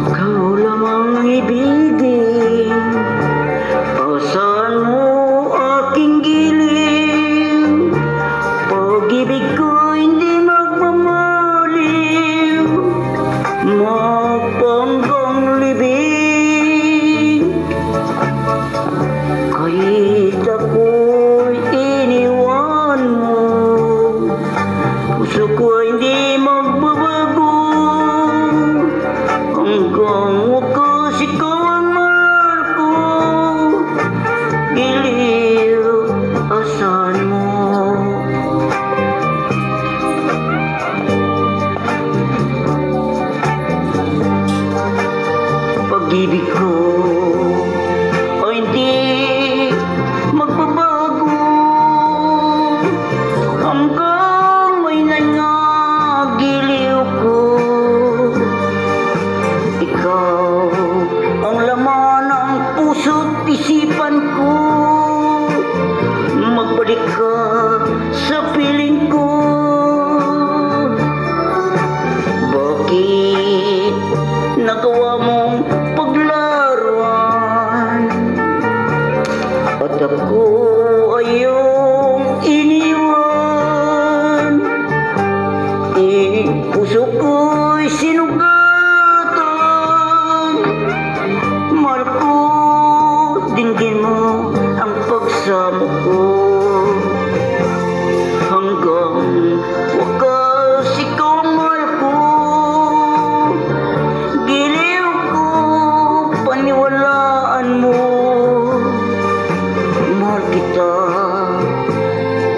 Ikaw lamang ibigin, asahan mo aking giliw. Pag-ibig ko hindi magmamaliw, magpanggang libing. Kahit ako'y iniwan mo, puso ko hindi magbabago. Hanggang wakas ikaw ang mahal ko, giliw, asahan mo. Pag-ibig ko ay hindi magbabago, hanggang may nangagiliw ko. Ikaw ang laman ng puso't isipan ko, magbalik ka sa piling ko. Bakit nagawa mong paglaruan at ako ay iyong iniwan? Puso ko'y sinugatan, mahal ko, dinggin mo ang pagsamo ko. Hanggang wakas ikaw ang mahal ko, giliw ko, paniwalaan mo. Mahal kita,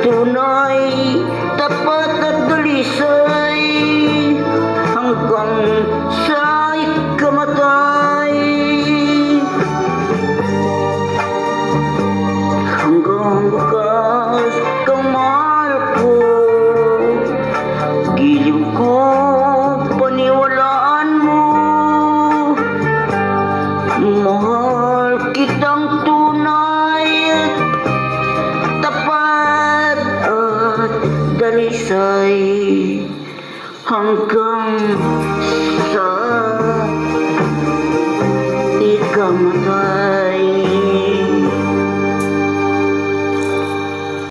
tunay, tapat at dalisay, hanggang sa ikamatay. Hanggang wakas kang mahal ko, giliw ko, paniwalaan mo. Mahal kitang tunay, tapat at dalisay, hanggang sa ikamatay.